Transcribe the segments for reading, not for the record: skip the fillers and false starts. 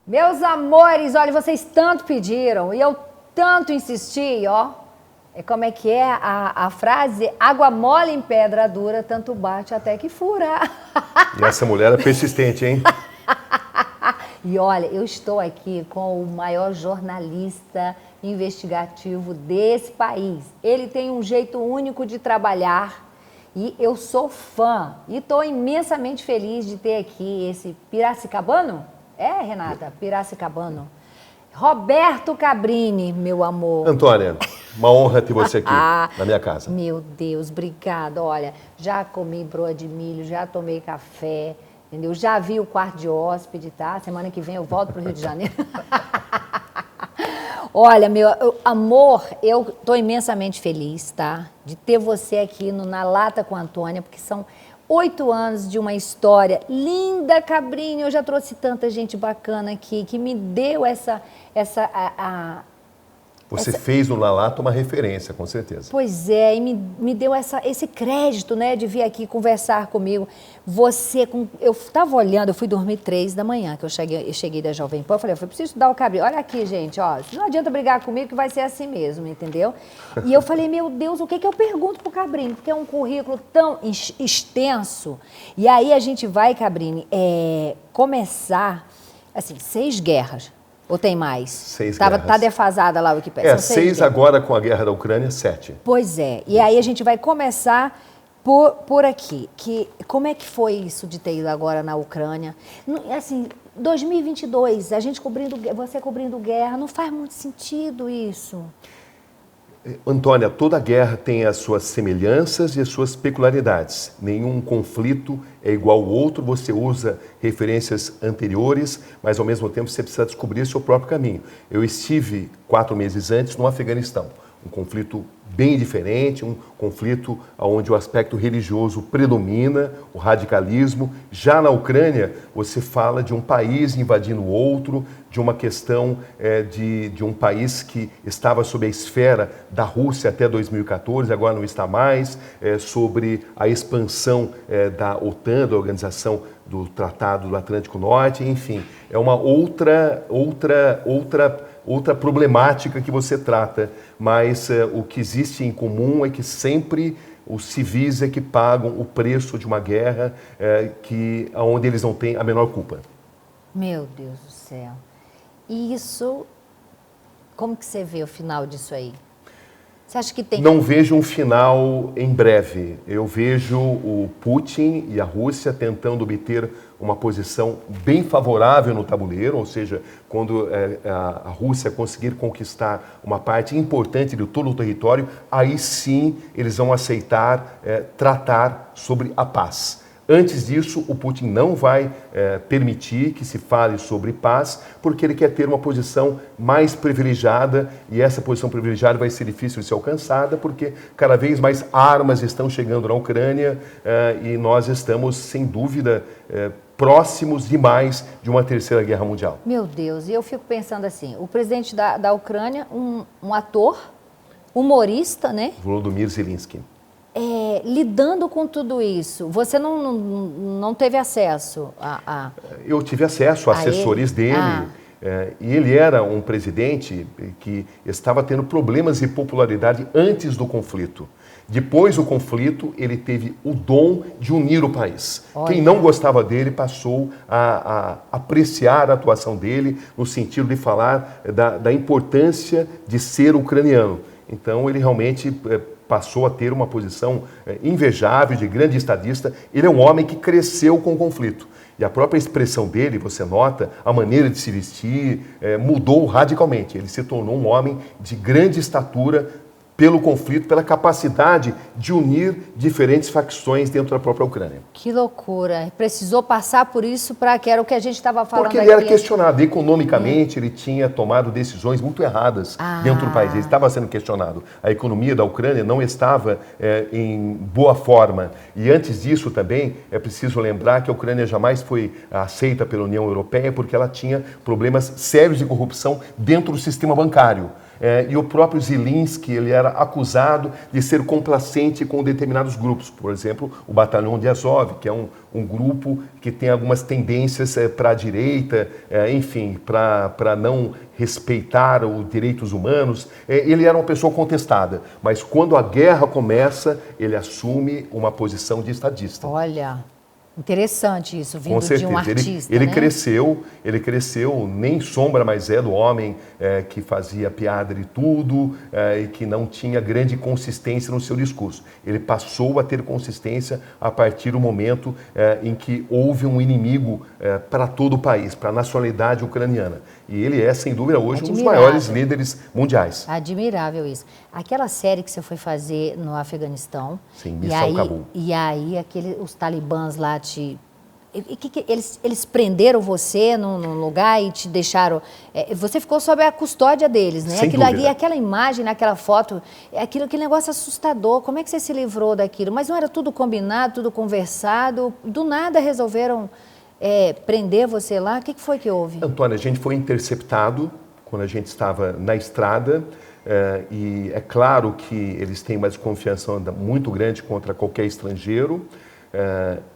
Meus amores, olha, vocês tanto pediram e eu tanto insisti, ó. Como é que é a frase? Água mole em pedra dura, tanto bate até que fura. E essa mulher é persistente, hein? E olha, eu estou aqui com o maior jornalista investigativo desse país. Ele tem um jeito único de trabalhar e eu sou fã. E estou imensamente feliz de ter aqui esse piracicabano. É, Renata? Piracicabano. Roberto Cabrini, meu amor. Antônia, uma honra ter você aqui na minha casa. Meu Deus, obrigada. Olha, já comi broa de milho, já tomei café, entendeu? Já vi o quarto de hóspede, tá? Semana que vem eu volto para o Rio de Janeiro. Olha, meu amor, eu estou imensamente feliz, tá? De ter você aqui no Na Lata com a Antônia, porque são 8 anos de uma história linda, Cabrini. Eu já trouxe tanta gente bacana aqui que me deu Você fez no Na Lata uma referência, com certeza. Pois é, e me deu esse crédito, né, de vir aqui conversar comigo. Eu estava olhando, eu fui dormir 3 da manhã, que eu cheguei da Jovem Pan, eu falei, preciso estudar o Cabrini. Olha aqui, gente, ó, não adianta brigar comigo que vai ser assim mesmo, entendeu? E eu falei, meu Deus, o que eu pergunto pro Cabrini? Porque é um currículo tão extenso. E aí a gente vai, Cabrini, começar, assim, 6 guerras. Ou tem mais? 6 guerras. Tá defasada lá o Wikipédia. 6 agora com a guerra da Ucrânia, 7. Pois é. E aí a gente vai começar por aqui. Como é que foi isso de ter ido agora na Ucrânia? Assim, 2022, você cobrindo guerra, não faz muito sentido isso. Antônia, toda guerra tem as suas semelhanças e as suas peculiaridades. Nenhum conflito é igual ao outro, você usa referências anteriores, mas ao mesmo tempo você precisa descobrir seu próprio caminho. Eu estive 4 meses antes no Afeganistão, um conflito bem diferente, um conflito onde o aspecto religioso predomina, o radicalismo. Já na Ucrânia, você fala de um país invadindo o outro, de uma questão de um país que estava sob a esfera da Rússia até 2014, agora não está mais, sobre a expansão da OTAN, da Organização do Tratado do Atlântico Norte, enfim, é uma outra problemática que você trata, mas o que existe em comum é que sempre os civis é que pagam o preço de uma guerra onde eles não têm a menor culpa. Meu Deus do céu. E isso, como que você vê o final disso aí? Você acha que tem... Não vejo um final em breve. Eu vejo o Putin e a Rússia tentando obter uma posição bem favorável no tabuleiro, ou seja, quando a Rússia conseguir conquistar uma parte importante de todo o território, aí sim eles vão aceitar tratar sobre a paz. Antes disso, o Putin não vai permitir que se fale sobre paz, porque ele quer ter uma posição mais privilegiada, e essa posição privilegiada vai ser difícil de ser alcançada, porque cada vez mais armas estão chegando na Ucrânia e nós estamos, sem dúvida, próximos demais de uma terceira guerra mundial. Meu Deus, e eu fico pensando assim, o presidente da Ucrânia, um ator, humorista, né? Volodymyr Zelensky. Lidando com tudo isso, você não teve acesso a... Eu tive acesso a assessores dele, e ele era um presidente que estava tendo problemas de popularidade antes do conflito. Depois do conflito, ele teve o dom de unir o país. Olha. Quem não gostava dele passou a apreciar a atuação dele no sentido de falar da importância de ser ucraniano. Então, ele realmente passou a ter uma posição invejável, de grande estadista. Ele é um homem que cresceu com o conflito. E a própria expressão dele, você nota, a maneira de se vestir, mudou radicalmente. Ele se tornou um homem de grande estatura pelo conflito, pela capacidade de unir diferentes facções dentro da própria Ucrânia. Que loucura! Precisou passar por isso que era o que a gente estava falando aqui. Porque ele era questionado. Economicamente, ele tinha tomado decisões muito erradas dentro do país. Ele estava sendo questionado. A economia da Ucrânia não estava em boa forma. E antes disso também, é preciso lembrar que a Ucrânia jamais foi aceita pela União Europeia porque ela tinha problemas sérios de corrupção dentro do sistema bancário. E o próprio Zelensky, ele era acusado de ser complacente com determinados grupos. Por exemplo, o Batalhão de Azov, que é um grupo que tem algumas tendências para a direita, enfim, para não respeitar os direitos humanos. Ele era uma pessoa contestada, mas quando a guerra começa, ele assume uma posição de estadista. Olha... Interessante isso, vindo com certeza. De um artista, ele né? cresceu, nem sombra mais é do homem que fazia piada de tudo e que não tinha grande consistência no seu discurso. Ele passou a ter consistência a partir do momento em que houve um inimigo para todo o país, para a nacionalidade ucraniana. E ele é, sem dúvida, hoje um dos maiores líderes mundiais. Admirável isso. Aquela série que você foi fazer no Afeganistão... Sim, Missão Cabul. E aí os talibãs lá eles prenderam você num lugar e te deixaram... você ficou sob a custódia deles, né? Sem dúvida. Aquela imagem, naquela foto, aquele negócio assustador. Como é que você se livrou daquilo? Mas não era tudo combinado, tudo conversado? Do nada resolveram prender você lá? O que foi que houve? Antônia, a gente foi interceptado quando a gente estava na estrada. E é claro que eles têm uma desconfiança muito grande contra qualquer estrangeiro.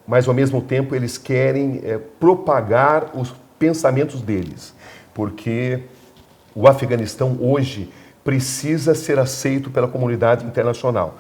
Mas, ao mesmo tempo, eles querem propagar os pensamentos deles, porque o Afeganistão hoje precisa ser aceito pela comunidade internacional.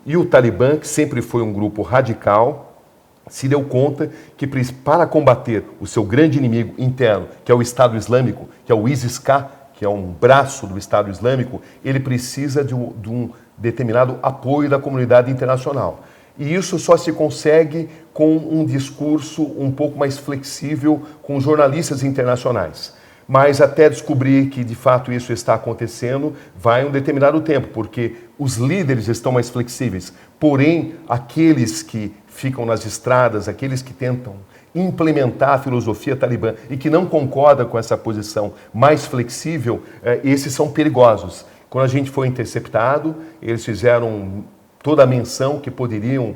E o Talibã, que sempre foi um grupo radical, se deu conta que para combater o seu grande inimigo interno, que é o Estado Islâmico, que é o ISIS-K, que é um braço do Estado Islâmico, ele precisa de um determinado apoio da comunidade internacional. E isso só se consegue com um discurso um pouco mais flexível com jornalistas internacionais. Mas até descobrir que de fato isso está acontecendo, vai um determinado tempo, porque os líderes estão mais flexíveis. Porém, aqueles que ficam nas estradas, aqueles que tentam implementar a filosofia talibã e que não concordam com essa posição mais flexível, esses são perigosos. Quando a gente foi interceptado, eles fizeram toda a menção que poderiam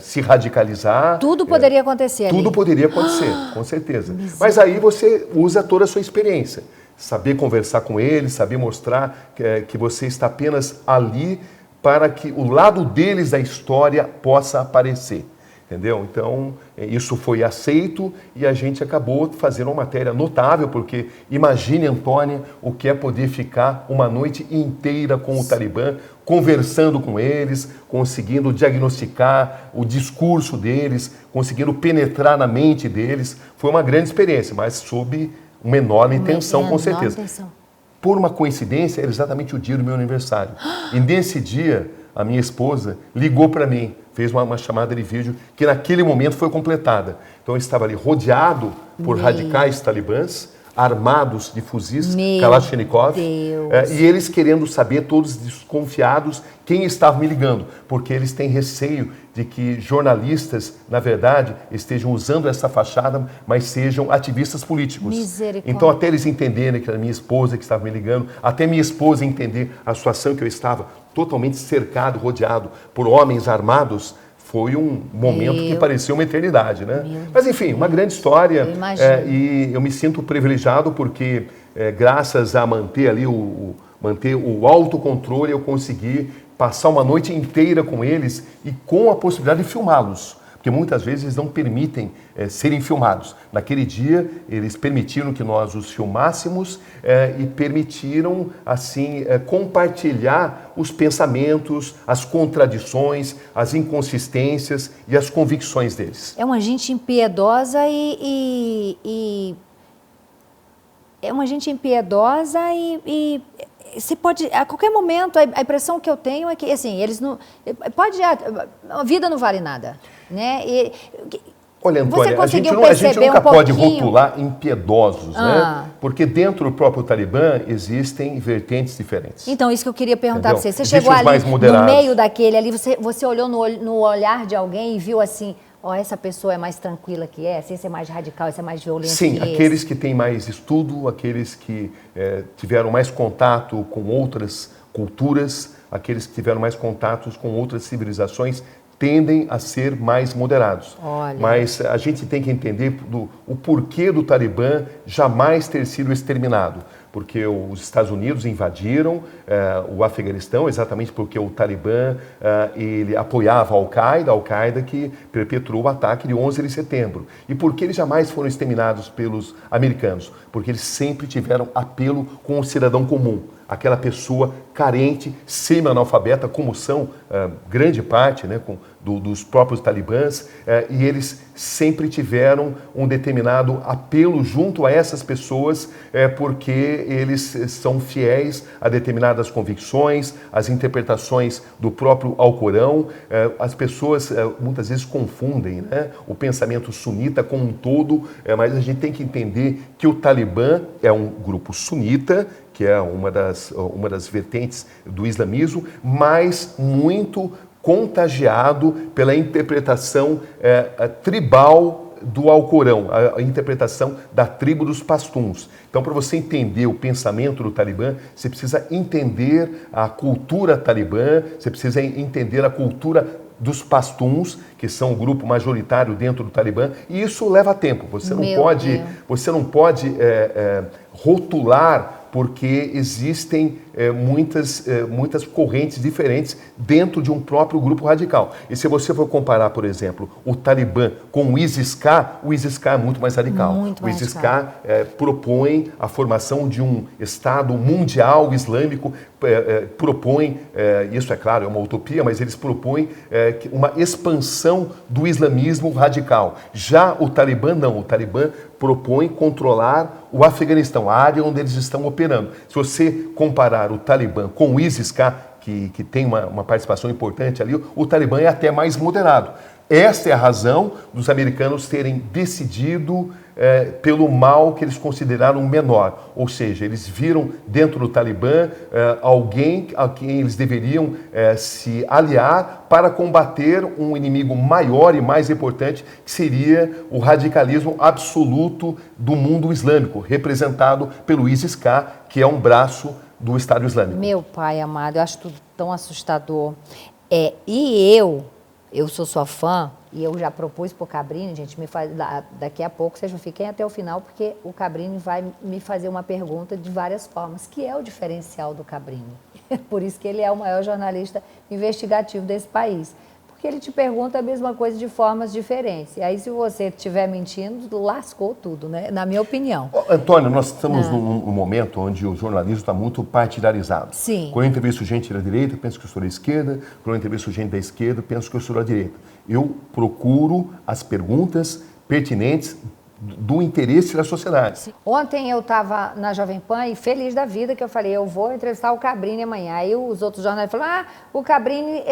se radicalizar. Tudo poderia acontecer ali. Tudo poderia acontecer, com certeza. Mas aí você usa toda a sua experiência. Saber conversar com eles, saber mostrar que você está apenas ali para que o lado deles da história possa aparecer. Entendeu? Então, isso foi aceito e a gente acabou fazendo uma matéria notável, porque imagine, Antônia, o que é poder ficar uma noite inteira com o Talibã, conversando com eles, conseguindo diagnosticar o discurso deles, conseguindo penetrar na mente deles. Foi uma grande experiência, mas sob uma enorme tensão, com certeza. Por uma coincidência, era exatamente o dia do meu aniversário. E nesse dia, a minha esposa ligou para mim, fez uma chamada de vídeo que naquele momento foi completada. Então eu estava ali rodeado por radicais talibãs, armados de fuzis Kalashnikov, e eles querendo saber, todos desconfiados, quem estava me ligando, porque eles têm receio de que jornalistas, na verdade, estejam usando essa fachada, mas sejam ativistas políticos. Então, até eles entenderem que era minha esposa que estava me ligando, até minha esposa entender a situação que eu estava totalmente cercado, rodeado por homens armados, foi um momento que pareceu uma eternidade, né? Mas, enfim, uma grande história. E eu me sinto privilegiado porque, graças a manter ali manter o autocontrole, eu consegui passar uma noite inteira com eles e com a possibilidade de filmá-los. Porque muitas vezes eles não permitem serem filmados. Naquele dia, eles permitiram que nós os filmássemos e permitiram, assim, compartilhar os pensamentos, as contradições, as inconsistências e as convicções deles. É uma gente impiedosa é uma gente impiedosa e você pode, a qualquer momento, a impressão que eu tenho é que, assim, eles não... a vida não vale nada, né? Olha, Antônia, a gente nunca pode rotular impiedosos, né? Porque dentro do próprio Talibã existem vertentes diferentes. Então, isso que eu queria perguntar para você. Você chegou ali, no meio daquele ali, você olhou no olhar de alguém e viu assim... essa pessoa é mais tranquila que essa, esse é mais radical, esse é mais violento. Sim, aqueles que têm mais estudo, aqueles que tiveram mais contato com outras culturas, aqueles que tiveram mais contatos com outras civilizações, tendem a ser mais moderados. Mas a gente tem que entender o porquê do Talibã jamais ter sido exterminado. porque os Estados Unidos invadiram o Afeganistão, exatamente porque o Talibã ele apoiava a Al-Qaeda que perpetrou o ataque de 11 de setembro. E por que eles jamais foram exterminados pelos americanos? Porque eles sempre tiveram apelo com o cidadão comum, aquela pessoa carente, semi-analfabeta, como são grande parte, né, dos próprios talibãs, e eles sempre tiveram um determinado apelo junto a essas pessoas, porque eles são fiéis a determinadas convicções, as interpretações do próprio Alcorão. As pessoas muitas vezes confundem, né, o pensamento sunita com um todo, mas a gente tem que entender que o Talibã é um grupo sunita, que é uma das vertentes do islamismo, mas muito contagiado pela interpretação tribal do Alcorão, a interpretação da tribo dos pastuns. Então, para você entender o pensamento do Talibã, você precisa entender a cultura talibã, você precisa entender a cultura dos pastuns, que são o grupo majoritário dentro do Talibã, e isso leva tempo. Você não pode rotular, porque existem muitas correntes diferentes dentro de um próprio grupo radical. E se você for comparar, por exemplo, o Talibã com o ISIS-K é muito mais radical. O ISIS-K propõe a formação de um Estado mundial islâmico, propõe, isso é claro, é uma utopia, mas eles propõem uma expansão do islamismo radical. Já o Talibã não, o Talibã propõe controlar o Afeganistão, a área onde eles estão operando. Se você comparar o Talibã com o ISIS-K, que tem uma participação importante ali, o Talibã é até mais moderado. Esta é a razão dos americanos terem decidido pelo mal que eles consideraram menor. Ou seja, eles viram dentro do Talibã alguém a quem eles deveriam se aliar para combater um inimigo maior e mais importante, que seria o radicalismo absoluto do mundo islâmico, representado pelo ISIS-K, que é um braço do Estado Islâmico. Meu pai amado, eu acho tudo tão assustador. Eu sou sua fã e eu já propus para o Cabrini, gente, daqui a pouco vocês fiquem até o final, porque o Cabrini vai me fazer uma pergunta de várias formas, que é o diferencial do Cabrini. Por isso que ele é o maior jornalista investigativo desse país. Porque ele te pergunta a mesma coisa de formas diferentes. E aí, se você estiver mentindo, lascou tudo, né? Na minha opinião. Antônio, nós estamos num momento onde o jornalismo está muito partidarizado. Sim. Quando eu entrevisto gente da direita, penso que eu sou da esquerda. Quando eu entrevisto gente da esquerda, penso que eu sou da direita. Eu procuro as perguntas pertinentes do interesse da sociedade. Sim. Ontem eu estava na Jovem Pan e feliz da vida, que eu falei, eu vou entrevistar o Cabrini amanhã. Aí os outros jornalistas falaram, o Cabrini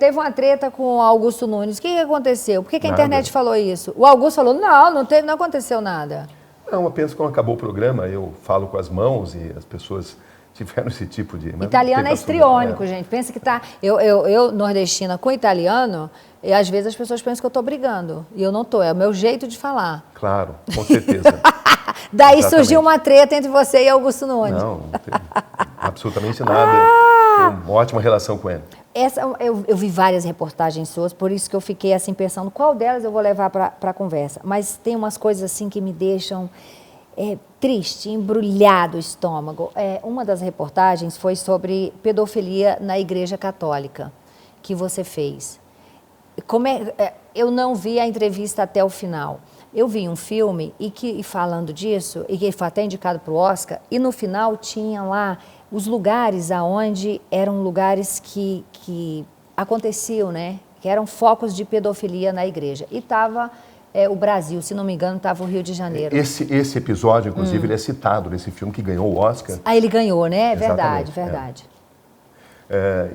teve uma treta com o Augusto Nunes. O que aconteceu? Por que a internet falou isso? O Augusto falou, não aconteceu nada. Não, eu penso que quando acabou o programa, eu falo com as mãos e as pessoas tiveram esse tipo de... Italiano é histriônico, gente. Pensa que tá... Eu, nordestina com italiano, e às vezes as pessoas pensam que eu estou brigando. E eu não estou, é o meu jeito de falar. Claro, com certeza. Daí surgiu uma treta entre você e Augusto Nunes. Não tem absolutamente nada. Tenho uma ótima relação com ele. Eu vi várias reportagens suas, por isso que eu fiquei assim pensando qual delas eu vou levar para a conversa. Mas tem umas coisas assim que me deixam... triste, embrulhado o estômago. Uma das reportagens foi sobre pedofilia na Igreja Católica, que você fez. Eu não vi a entrevista até o final. Eu vi um filme e falando disso, e que foi até indicado para o Oscar, e no final tinha lá os lugares aonde eram lugares que aconteciam, né? Que eram focos de pedofilia na igreja. E estava... o Brasil, se não me engano, estava o Rio de Janeiro. Esse episódio, inclusive, ele é citado nesse filme que ganhou o Oscar. Ah, ele ganhou, né? Exatamente, Verdade.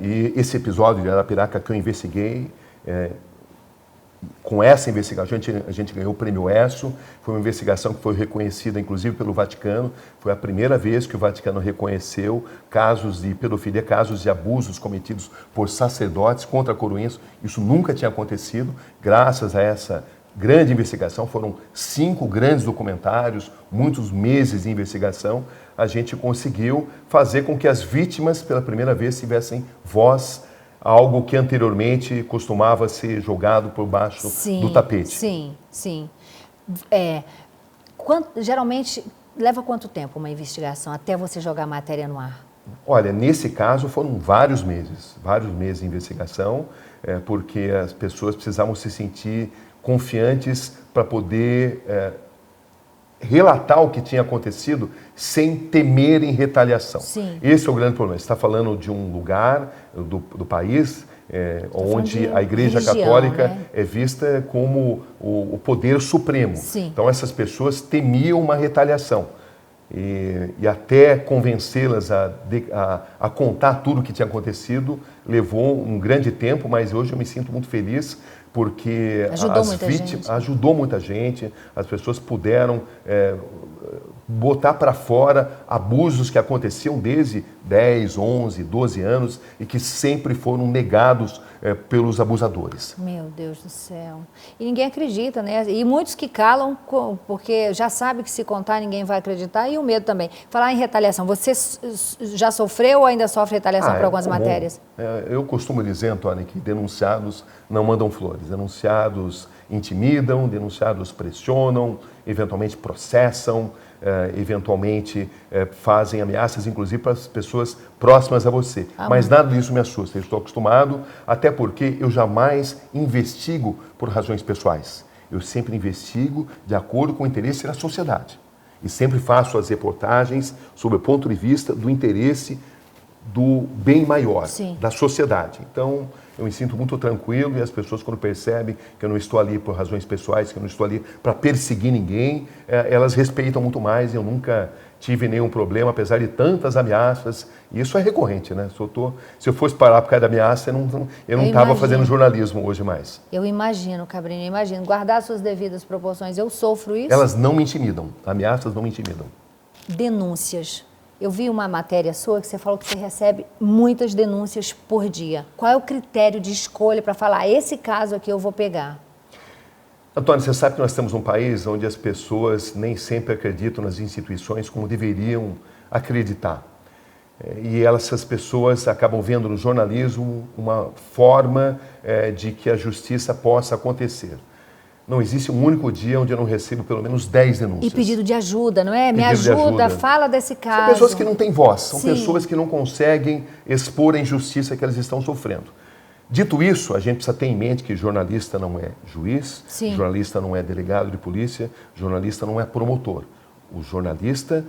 E esse episódio de Arapiraca que eu investiguei, com essa investigação, a gente ganhou o Prêmio ESSO, foi uma investigação que foi reconhecida, inclusive, pelo Vaticano. Foi a primeira vez que o Vaticano reconheceu casos de pedofilia, casos de abusos cometidos por sacerdotes contra coroinhas. Isso nunca tinha acontecido, graças a essa grande investigação, foram 5 grandes documentários, muitos meses de investigação, a gente conseguiu fazer com que as vítimas, pela primeira vez, tivessem voz, algo que anteriormente costumava ser jogado por baixo do tapete. Sim. Geralmente, leva quanto tempo uma investigação até você jogar a matéria no ar? Olha, nesse caso foram vários meses de investigação, porque as pessoas precisavam se sentir confiantes para poder relatar o que tinha acontecido sem temer em retaliação. Sim. Esse é o grande problema. Você está falando de um lugar do país onde a Igreja Católica, né, é vista como o poder supremo. Sim. Então essas pessoas temiam uma retaliação. E até convencê-las a contar tudo o que tinha acontecido levou um grande tempo, mas hoje eu me sinto muito feliz porque ajudou muita gente, as pessoas puderam botar para fora abusos que aconteciam desde 10, 11, 12 anos e que sempre foram negados pelos abusadores. Meu Deus do céu. E ninguém acredita, né? E muitos que calam, porque já sabe que se contar ninguém vai acreditar, e o medo também. Falar em retaliação, você já sofreu ou ainda sofre retaliação por algumas matérias? Eu costumo dizer, Antônia, que denunciados não mandam flores. Denunciados intimidam, denunciados pressionam, eventualmente processam, eventualmente fazem ameaças, inclusive para as pessoas próximas a você. Mas nada disso me assusta, eu estou acostumado, até porque eu jamais investigo por razões pessoais. Eu sempre investigo de acordo com o interesse da sociedade. E sempre faço as reportagens sob o ponto de vista do interesse do bem maior, sim, da sociedade. Então, eu me sinto muito tranquilo e as pessoas, quando percebem que eu não estou ali por razões pessoais, que eu não estou ali para perseguir ninguém, elas respeitam muito mais. Eu nunca tive nenhum problema, apesar de tantas ameaças. E isso é recorrente, né? Se eu fosse parar por causa da ameaça, eu não estava fazendo jornalismo hoje mais. Eu imagino, Cabrini, eu imagino. Guardar suas devidas proporções, eu sofro isso. Elas não me intimidam, ameaças não me intimidam. Denúncias. Eu vi uma matéria sua que você falou que você recebe muitas denúncias por dia. Qual é o critério de escolha para falar, esse caso aqui eu vou pegar? Antônio, você sabe que nós estamos num país onde as pessoas nem sempre acreditam nas instituições como deveriam acreditar. E essas pessoas acabam vendo no jornalismo uma forma de que a justiça possa acontecer. Não existe um único dia onde eu não recebo pelo menos 10 denúncias. E pedido de ajuda, não é? Me ajuda, fala desse caso. São pessoas que não têm voz, são pessoas que não conseguem expor a injustiça que elas estão sofrendo. Dito isso, a gente precisa ter em mente que jornalista não é juiz, jornalista não é delegado de polícia, jornalista não é promotor. O jornalista,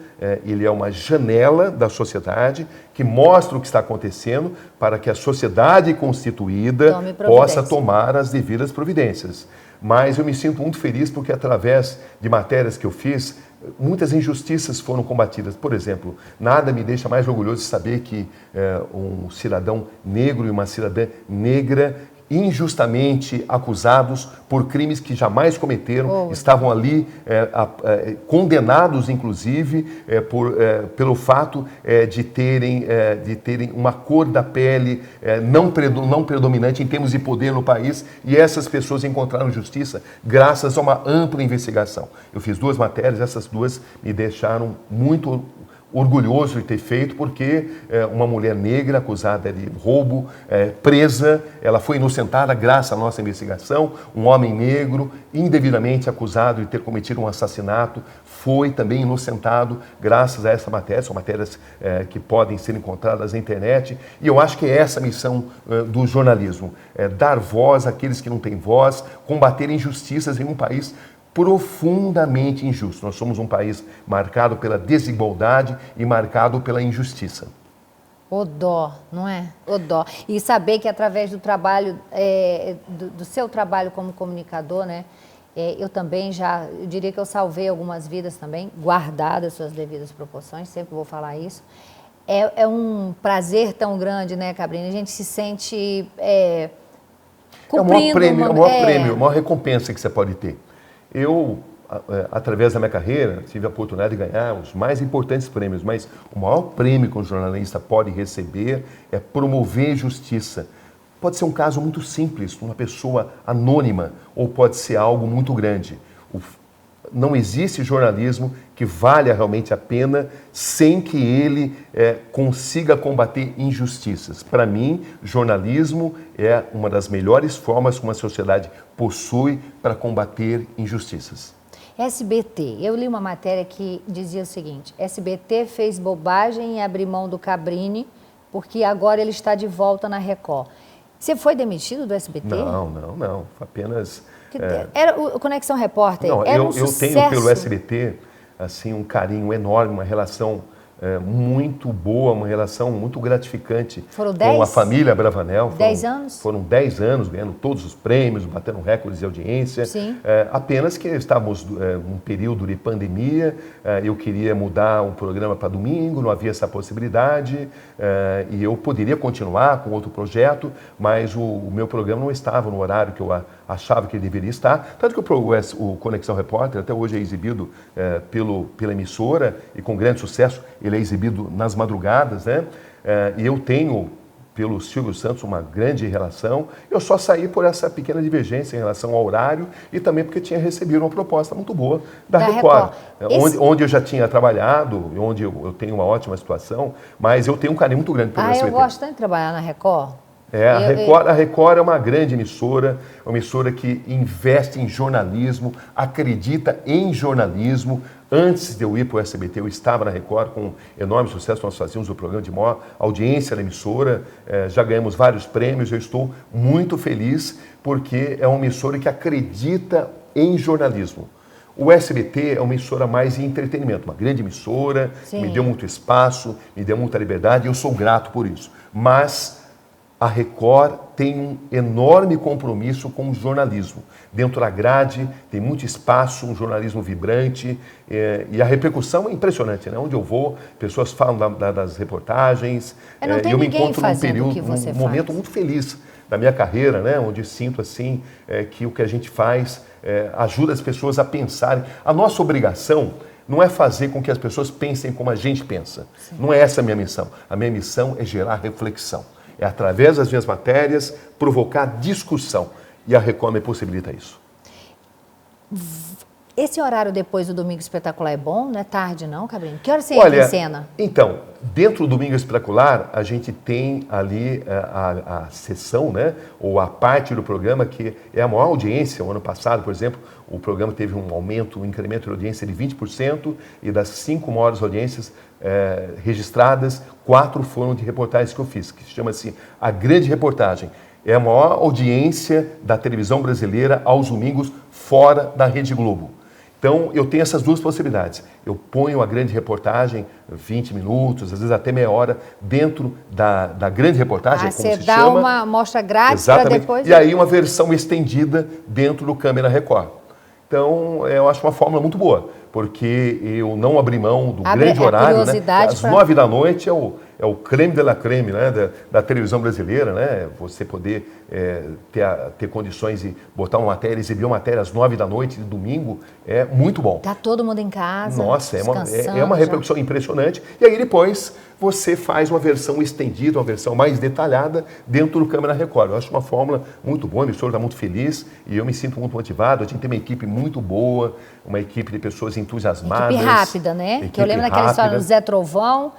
ele é uma janela da sociedade que mostra o que está acontecendo para que a sociedade constituída possa tomar as devidas providências. Mas eu me sinto muito feliz porque através de matérias que eu fiz, muitas injustiças foram combatidas. Por exemplo, nada me deixa mais orgulhoso de saber que um cidadão negro e uma cidadã negra injustamente acusados por crimes que jamais cometeram, estavam ali condenados, inclusive, pelo fato de terem uma cor da pele não predominante em termos de poder no país, e essas pessoas encontraram justiça graças a uma ampla investigação. Eu fiz 2 matérias, essas 2 me deixaram muito orgulhoso de ter feito, porque uma mulher negra acusada de roubo, presa, ela foi inocentada graças à nossa investigação. Um homem negro, indevidamente acusado de ter cometido um assassinato, foi também inocentado graças a essa matéria. São matérias que podem ser encontradas na internet. E eu acho que é essa a missão do jornalismo, dar voz àqueles que não têm voz, combater injustiças em um país profundamente injusto. Nós somos um país marcado pela desigualdade e marcado pela injustiça. O dó, não é? O dó. E saber que através do trabalho, do seu trabalho como comunicador, né? Eu também eu diria que eu salvei algumas vidas também, guardadas suas devidas proporções, sempre vou falar isso. É um prazer tão grande, né, Cabrini? A gente se sente cumprindo... É o maior prêmio, a maior recompensa que você pode ter. Eu, através da minha carreira, tive a oportunidade de ganhar os mais importantes prêmios, mas o maior prêmio que um jornalista pode receber é promover justiça. Pode ser um caso muito simples, uma pessoa anônima, ou pode ser algo muito grande. Não existe jornalismo que valha realmente a pena sem que ele consiga combater injustiças. Para mim, jornalismo é uma das melhores formas que uma sociedade possui para combater injustiças. SBT, eu li uma matéria que dizia o seguinte: SBT fez bobagem em abrir mão do Cabrini, porque agora ele está de volta na Record. Você foi demitido do SBT? Não. Apenas... Era o Conexão Repórter, não, era um eu sucesso. tenho pelo SBT assim, um carinho enorme, uma relação muito boa, uma relação muito gratificante. Foram 10? Com a família Bravanel. 10 anos? Foram 10 anos, ganhando todos os prêmios, batendo recordes de audiência. Sim. Apenas que estávamos num período de pandemia, eu queria mudar um programa para domingo, não havia essa possibilidade, e eu poderia continuar com outro projeto, mas o meu programa não estava no horário que eu achava que ele deveria estar. Tanto que o Conexão Repórter até hoje é exibido pela emissora e com grande sucesso. Ele é exibido nas madrugadas, né? E eu tenho, pelo Silvio Santos, uma grande relação. Eu só saí por essa pequena divergência em relação ao horário e também porque tinha recebido uma proposta muito boa da Record. Onde eu já tinha trabalhado, onde eu tenho uma ótima situação, mas eu tenho um carinho muito grande pelo SBT. Eu gosto tanto de trabalhar na Record. A Record é uma grande emissora, uma emissora que investe em jornalismo, acredita em jornalismo. Antes de eu ir para o SBT, eu estava na Record com enorme sucesso. Nós fazíamos o programa de maior audiência na emissora, já ganhamos vários prêmios. Eu estou muito feliz porque é uma emissora que acredita em jornalismo. O SBT é uma emissora mais em entretenimento, uma grande emissora, Sim. Me deu muito espaço, me deu muita liberdade e eu sou grato por isso. Mas a Record tem um enorme compromisso com o jornalismo. Dentro da grade tem muito espaço, um jornalismo vibrante e a repercussão é impressionante, né? Onde eu vou, pessoas falam das reportagens e eu me encontro num período, num momento muito feliz da minha carreira, né? Onde sinto assim que o que a gente faz ajuda as pessoas a pensarem. A nossa obrigação não é fazer com que as pessoas pensem como a gente pensa. Sim. Não é essa a minha missão. A minha missão é gerar reflexão. É, através das minhas matérias, provocar discussão. E a Record me possibilita isso. Esse horário depois do Domingo Espetacular é bom? Não é tarde, não, Cabrini? Que hora você entra em cena? Então, dentro do Domingo Espetacular, a gente tem ali a sessão, né? Ou a parte do programa que é a maior audiência. O ano passado, por exemplo, o programa teve um aumento, um incremento de audiência de 20%, e das 5 maiores audiências registradas, 4 foram de reportagens que eu fiz, que se chama assim A Grande Reportagem. É a maior audiência da televisão brasileira aos domingos fora da Rede Globo. Então, eu tenho essas duas possibilidades. Eu ponho a grande reportagem, 20 minutos, às vezes até meia hora, dentro da grande reportagem, como se chama. Você dá uma amostra grátis para depois... E aí uma versão estendida dentro do Câmera Record. Então, eu acho uma fórmula muito boa, porque eu não abri mão do grande horário, né? Às 9 da noite é o creme de la creme, né? da televisão brasileira, né? Você poder ter condições de botar uma matéria, exibir uma matéria às 9 da noite de domingo, é muito bom. Tá todo mundo em casa. Nossa, é uma repercussão impressionante. E aí depois você faz uma versão estendida, uma versão mais detalhada dentro do Câmera Record. Eu acho uma fórmula muito boa, a emissora está muito feliz e eu me sinto muito motivado. A gente tem uma equipe muito boa, uma equipe de pessoas entusiasmadas. Equipe rápida, né? Que eu lembro daquela história do Zé Trovão,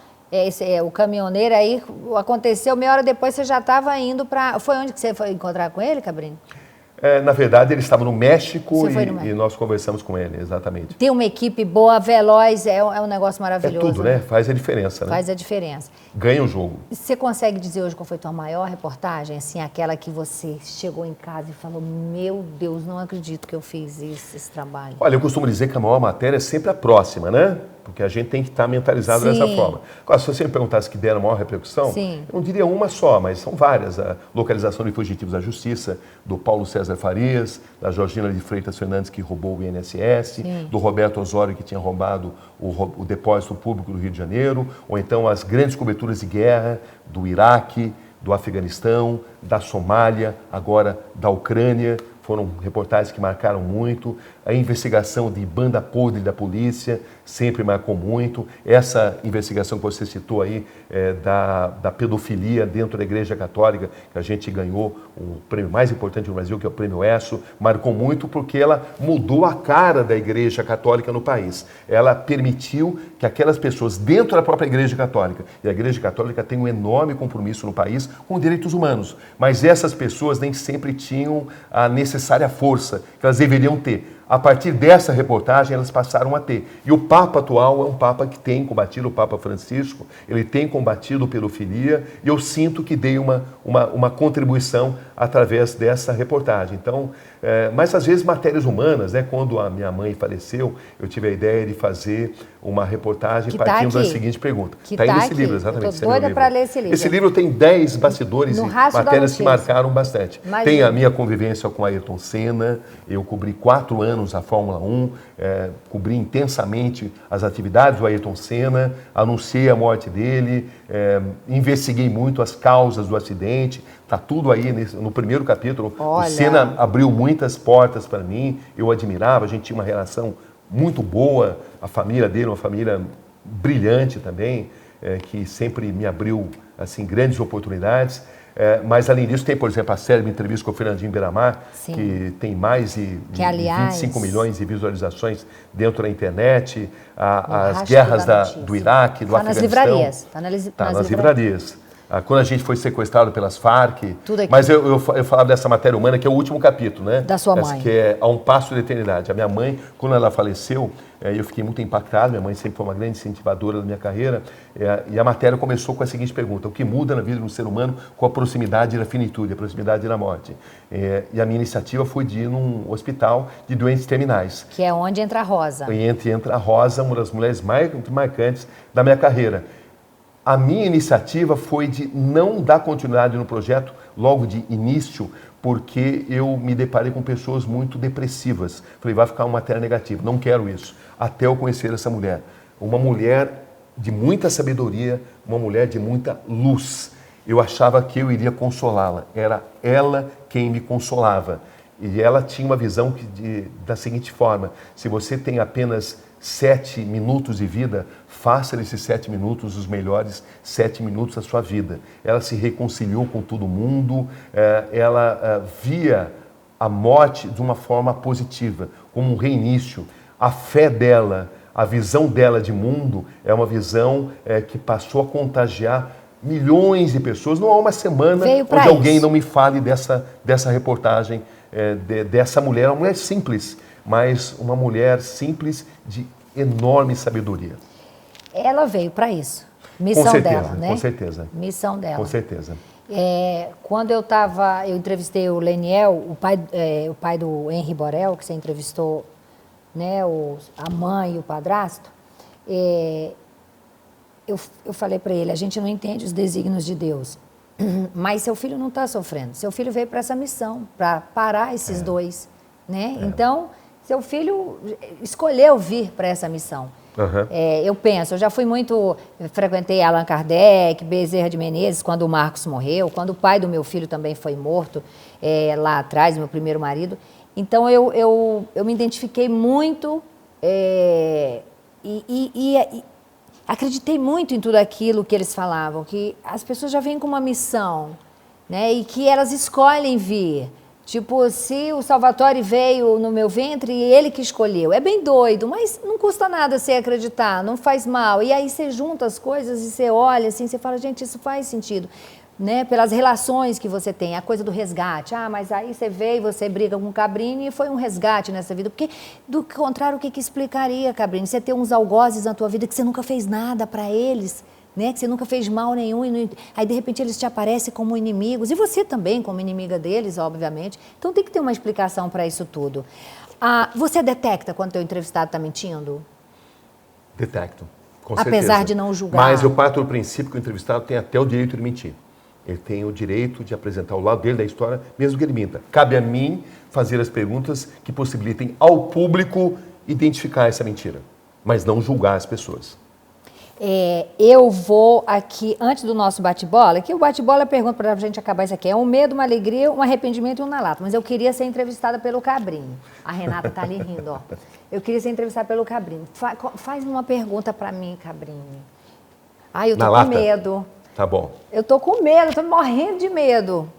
o caminhoneiro aí, aconteceu, meia hora depois você já estava indo para... Foi onde que você foi encontrar com ele, Cabrini? Na verdade, ele estava no México e nós conversamos com ele, exatamente. Ter uma equipe boa, veloz, é um negócio maravilhoso. É tudo, né? Faz a diferença, né? Faz a diferença. Ganha o jogo. Você consegue dizer hoje qual foi a tua maior reportagem? Assim, aquela que você chegou em casa e falou, meu Deus, não acredito que eu fiz esse trabalho. Olha, eu costumo dizer que a maior matéria é sempre a próxima, né? Porque a gente tem que estar mentalizado dessa forma. Agora, se você me perguntasse que deram maior repercussão, eu não diria uma só, mas são várias. A localização de fugitivos da justiça, do Paulo César Farias, da Georgina de Freitas Fernandes, que roubou o INSS, do Roberto Osório, que tinha roubado o depósito público do Rio de Janeiro, ou então as grandes coberturas de guerra do Iraque, do Afeganistão, da Somália, agora da Ucrânia. Foram reportagens que marcaram muito. A investigação de banda podre da polícia sempre marcou muito. Essa investigação que você citou aí da pedofilia dentro da Igreja Católica, que a gente ganhou o prêmio mais importante do Brasil, que é o Prêmio ESSO, marcou muito porque ela mudou a cara da Igreja Católica no país. Ela permitiu que aquelas pessoas dentro da própria Igreja Católica, e a Igreja Católica tem um enorme compromisso no país com direitos humanos, mas essas pessoas nem sempre tinham a necessária força que elas deveriam ter. a partir dessa reportagem, elas passaram a ter. E o Papa atual é um Papa que tem combatido, o Papa Francisco, ele tem combatido pedofilia, e eu sinto que dei uma contribuição através dessa reportagem. Então, mas às vezes matérias humanas, né? Quando a minha mãe faleceu, eu tive a ideia de fazer uma reportagem que partindo tá da seguinte pergunta. Está aí nesse aqui. livro, exatamente. Estou doida para ler esse livro. Esse livro tem 10 bastidores e matérias que marcaram bastante. Imagina. Tem a minha convivência com Ayrton Senna, eu cobri 4 anos a Fórmula 1, cobri intensamente as atividades do Ayrton Senna, anunciei a morte dele, investiguei muito as causas do acidente, está tudo aí no primeiro capítulo. Olha. O Senna abriu muitas portas para mim, eu admirava, a gente tinha uma relação muito boa, a família dele, uma família brilhante também, que sempre me abriu assim, grandes oportunidades. Mas, além disso, tem, por exemplo, a série de entrevista com o Fernandinho Beiramar, que tem mais de 25 milhões de visualizações dentro da internet, as guerras do Iraque, do Afeganistão. Está nas livrarias. Quando a gente foi sequestrado pelas Farc. Tudo aqui. Mas eu falava dessa matéria humana, que é o último capítulo, né? Da sua mãe. Que é A um Passo da Eternidade. A minha mãe, quando ela faleceu, eu fiquei muito impactado. Minha mãe sempre foi uma grande incentivadora da minha carreira. E a matéria começou com a seguinte pergunta: o que muda na vida do ser humano com a proximidade da finitude, a proximidade da morte? E a minha iniciativa foi de ir num hospital de doentes terminais. Que é onde entra a Rosa. E entra a Rosa, uma das mulheres mais marcantes da minha carreira. A minha iniciativa foi de não dar continuidade no projeto logo de início, porque eu me deparei com pessoas muito depressivas. Falei, vai ficar uma matéria negativa, não quero isso. Até eu conhecer essa mulher. Uma mulher de muita sabedoria, uma mulher de muita luz. Eu achava que eu iria consolá-la. Era ela quem me consolava. E ela tinha uma visão da seguinte forma: se você tem apenas 7 minutos de vida, faça desses 7 minutos os melhores 7 minutos da sua vida. Ela se reconciliou com todo mundo, ela via a morte de uma forma positiva, como um reinício. A fé dela, a visão dela de mundo é uma visão que passou a contagiar milhões de pessoas. Não há uma semana onde alguém não me fale dessa reportagem, dessa mulher, uma mulher simples, mas uma mulher simples de enorme sabedoria. Ela veio para isso. Missão dela, né? Com certeza. Missão dela. Com certeza. Quando eu entrevistei o Leniel, o pai do Henri Borel, que você entrevistou, né, a mãe e o padrasto, eu falei para ele, a gente não entende os desígnios de Deus, mas seu filho não está sofrendo. Seu filho veio para essa missão, para parar esses dois, né? Então, seu filho escolheu vir para essa missão. Uhum. Eu penso, frequentei Allan Kardec, Bezerra de Menezes, quando o Marcos morreu, quando o pai do meu filho também foi morto, lá atrás, meu primeiro marido. Então, eu me identifiquei muito e acreditei muito em tudo aquilo que eles falavam, que as pessoas já vêm com uma missão, né, e que elas escolhem vir. Tipo, se o Salvatore veio no meu ventre e ele que escolheu. É bem doido, mas não custa nada você acreditar, não faz mal. E aí você junta as coisas e você olha assim, você fala, gente, isso faz sentido. Né? Pelas relações que você tem, a coisa do resgate. Mas aí você veio, você briga com o Cabrini e foi um resgate nessa vida. Porque, do contrário, o que explicaria, Cabrini? Você ter uns algozes na tua vida que você nunca fez nada para eles, né? Que você nunca fez mal nenhum, aí de repente eles te aparecem como inimigos, e você também como inimiga deles, obviamente. Então tem que ter uma explicação para isso tudo. Você detecta quando teu entrevistado está mentindo? Detecto, com certeza. Apesar de não julgar. Mas eu parto do princípio que o entrevistado tem até o direito de mentir. Ele tem o direito de apresentar o lado dele da história, mesmo que ele minta. Cabe a mim fazer as perguntas que possibilitem ao público identificar essa mentira, mas não julgar as pessoas. Eu vou aqui, antes do nosso bate-bola, que o bate-bola pergunta para a gente acabar isso aqui, é um medo, uma alegria, um arrependimento e um na lata, mas eu queria ser entrevistada pelo Cabrini. A Renata tá ali rindo, ó. Eu queria ser entrevistada pelo Cabrini. Faz uma pergunta para mim, Cabrini. Eu tô com medo. Tá bom. Eu tô com medo, tô morrendo de medo.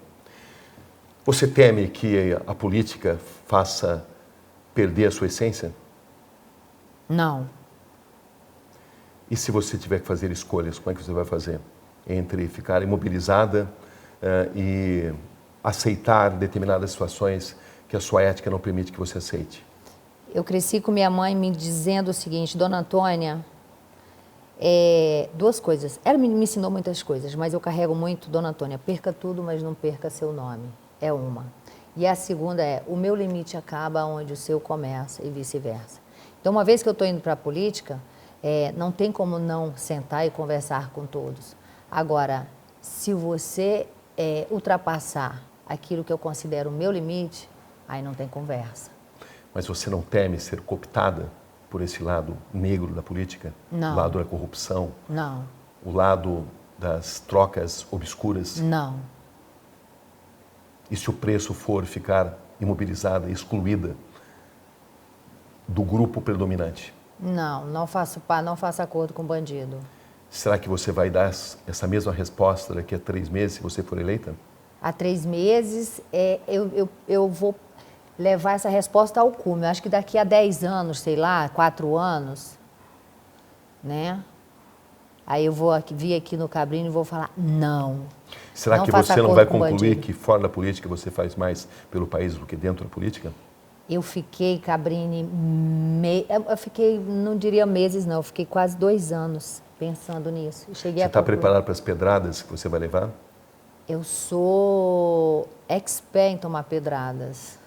Você teme que a política faça perder a sua essência? Não. E se você tiver que fazer escolhas, como é que você vai fazer? Entre ficar imobilizada e aceitar determinadas situações que a sua ética não permite que você aceite? Eu cresci com minha mãe me dizendo o seguinte, Dona Antônia, duas coisas. Ela me ensinou muitas coisas, mas eu carrego muito, Dona Antônia, perca tudo, mas não perca seu nome. É uma. E a segunda é, o meu limite acaba onde o seu começa e vice-versa. Então, uma vez que eu estou indo para a política, não tem como não sentar e conversar com todos. Agora, se você ultrapassar aquilo que eu considero o meu limite, aí não tem conversa. Mas você não teme ser cooptada por esse lado negro da política? Não. O lado da corrupção? Não. O lado das trocas obscuras? Não. E se o preço for ficar imobilizada, excluída do grupo predominante? Não faço acordo com bandido. Será que você vai dar essa mesma resposta daqui a 3 meses, se você for eleita? Há 3 meses, eu vou levar essa resposta ao cume. Eu acho que daqui a 10 anos, sei lá, 4 anos, né? Aí eu vou vir aqui no Cabrini e vou falar, não. Será que você não vai concluir que fora da política você faz mais pelo país do que dentro da política? Eu fiquei, Cabrini, eu fiquei, não diria meses não, eu fiquei quase 2 anos pensando nisso. Você está preparado para as pedradas que você vai levar? Eu sou expert em tomar pedradas.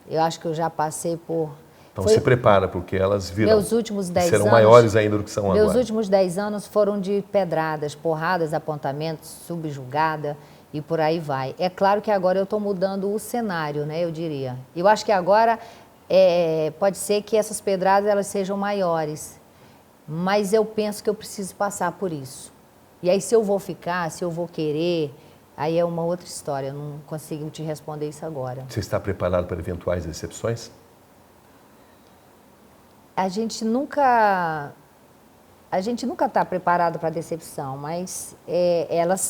Eu acho que eu já passei por... Então se prepara, porque elas virão. Meus últimos 10 serão anos... maiores ainda do que são agora. Meus últimos 10 anos foram de pedradas, porradas, apontamentos, subjugada e por aí vai. É claro que agora eu estou mudando o cenário, né, eu diria. Eu acho que agora pode ser que essas pedradas elas sejam maiores, mas eu penso que eu preciso passar por isso. E aí se eu vou ficar, se eu vou querer, aí é uma outra história, eu não consigo te responder isso agora. Você está preparado para eventuais decepções? A gente nunca está preparado para decepção, mas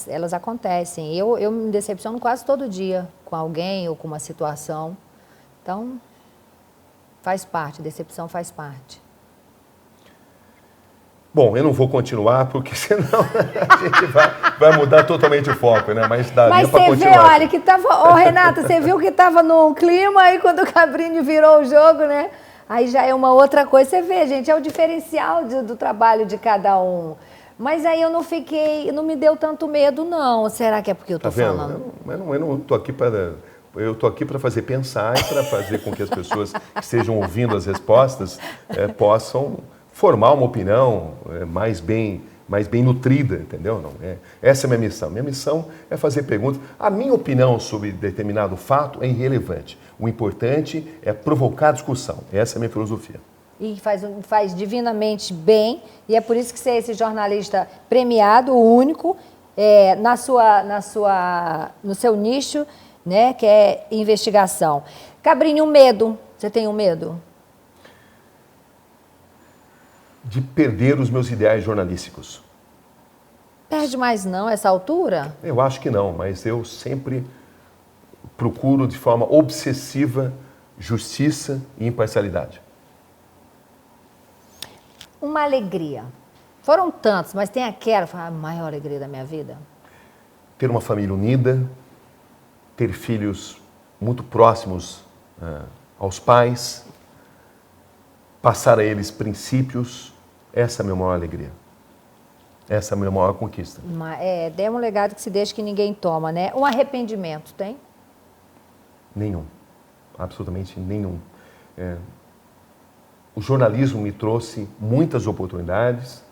elas acontecem. Eu me decepciono quase todo dia com alguém ou com uma situação. Então, faz parte, decepção faz parte. Bom, eu não vou continuar, porque senão a gente vai mudar totalmente o foco, né? Mas daria para continuar. Mas você vê, olha, que estava... Ô, Renata, você viu que estava num clima, aí quando o Cabrini virou o jogo, né? Aí já é uma outra coisa. Você vê, gente, é o diferencial do trabalho de cada um. Mas aí eu não me deu tanto medo, não. Será que é porque eu estou falando? Eu não estou aqui para... Eu estou aqui para fazer pensar e para fazer com que as pessoas que estejam ouvindo as respostas possam formar uma opinião mais bem nutrida, entendeu? Não, essa é a minha missão. Minha missão é fazer perguntas. A minha opinião sobre determinado fato é irrelevante. O importante é provocar discussão. Essa é a minha filosofia. E faz divinamente bem, e é por isso que você é esse jornalista premiado, o único, no seu nicho, né, que é investigação. Cabrini, o medo. Você tem um medo? De perder os meus ideais jornalísticos. Perde mais não, essa altura? Eu acho que não, mas eu sempre procuro de forma obsessiva justiça e imparcialidade. Uma alegria. Foram tantos, mas tem aquela, a maior alegria da minha vida? Ter uma família unida, ter filhos muito próximos aos pais, passar a eles princípios, essa é a minha maior alegria. Essa é a minha maior conquista. É um legado que se deixa que ninguém toma, né? Um arrependimento, tem? Nenhum. Absolutamente nenhum. O jornalismo me trouxe muitas oportunidades,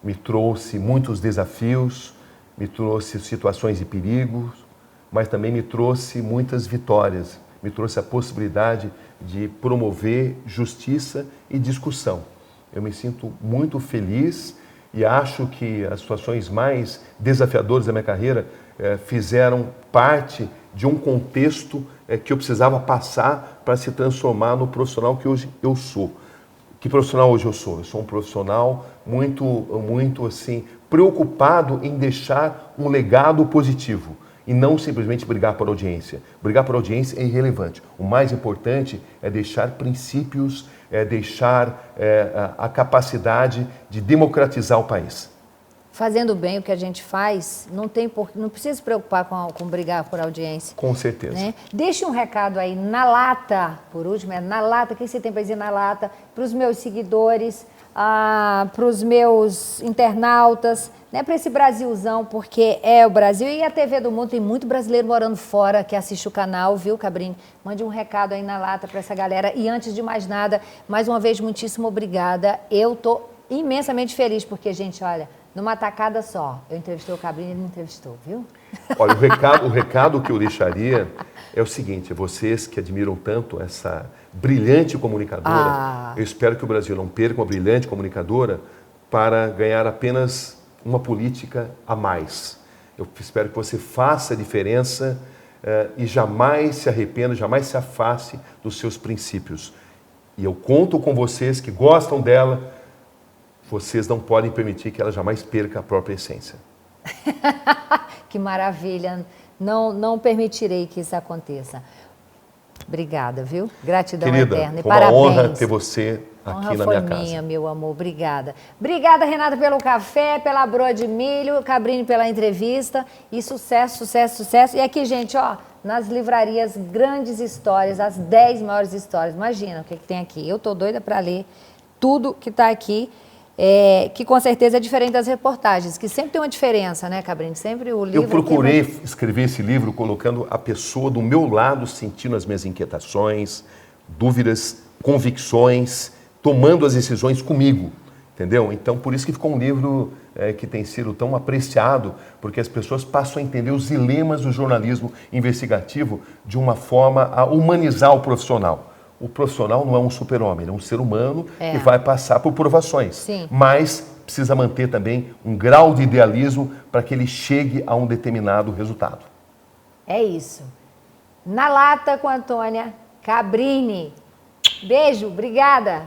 me trouxe muitos desafios, me trouxe situações de perigo, mas também me trouxe muitas vitórias, me trouxe a possibilidade de promover justiça e discussão. Eu me sinto muito feliz e acho que as situações mais desafiadoras da minha carreira fizeram parte de um contexto que eu precisava passar para se transformar no profissional que hoje eu sou. Que profissional hoje eu sou? Eu sou um profissional muito assim, preocupado em deixar um legado positivo e não simplesmente brigar por audiência. Brigar por audiência é irrelevante. O mais importante é deixar princípios, é deixar a capacidade de democratizar o país. fazendo bem o que a gente faz, não precisa se preocupar com brigar por audiência. Com certeza. Né? Deixe um recado aí na lata, por último, na lata, o que você tem para dizer na lata, para os meus seguidores, para os meus internautas, né, para esse Brasilzão, porque é o Brasil e a TV do Mundo, tem muito brasileiro morando fora que assiste o canal, viu, Cabrini? Mande um recado aí na lata para essa galera. E antes de mais nada, mais uma vez, muitíssimo obrigada. Eu tô imensamente feliz, porque, gente, olha, numa tacada só, eu entrevistei o Cabrini e ele me entrevistou, viu? Olha, o recado que eu deixaria é o seguinte: vocês que admiram tanto essa brilhante comunicadora, eu espero que o Brasil não perca uma brilhante comunicadora para ganhar apenas uma política a mais. Eu espero que você faça a diferença e jamais se arrependa, jamais se afaste dos seus princípios. E eu conto com vocês que gostam dela, vocês não podem permitir que ela jamais perca a própria essência. Que maravilha! Não permitirei que isso aconteça. Obrigada, viu? Gratidão eterna. E foi parabéns. Uma honra ter você aqui na minha casa. Foi minha, meu amor. Obrigada. Obrigada, Renata, pelo café, pela broa de milho, Cabrini pela entrevista. E sucesso, sucesso, sucesso. E aqui, gente, ó, nas livrarias, grandes histórias, as 10 maiores histórias. Imagina o que tem aqui. Eu tô doida para ler tudo que está aqui. Que com certeza é diferente das reportagens, que sempre tem uma diferença, né, Cabrini? Sempre o livro... Eu procurei escrever esse livro colocando a pessoa do meu lado, sentindo as minhas inquietações, dúvidas, convicções, tomando as decisões comigo, entendeu? Então, por isso que ficou um livro que tem sido tão apreciado, porque as pessoas passam a entender os dilemas do jornalismo investigativo de uma forma a humanizar o profissional. O profissional não é um super-homem, ele é um ser humano que vai passar por provações. Sim. Mas precisa manter também um grau de idealismo para que ele chegue a um determinado resultado. É isso. Na lata com a Antônia Cabrini. Beijo, obrigada.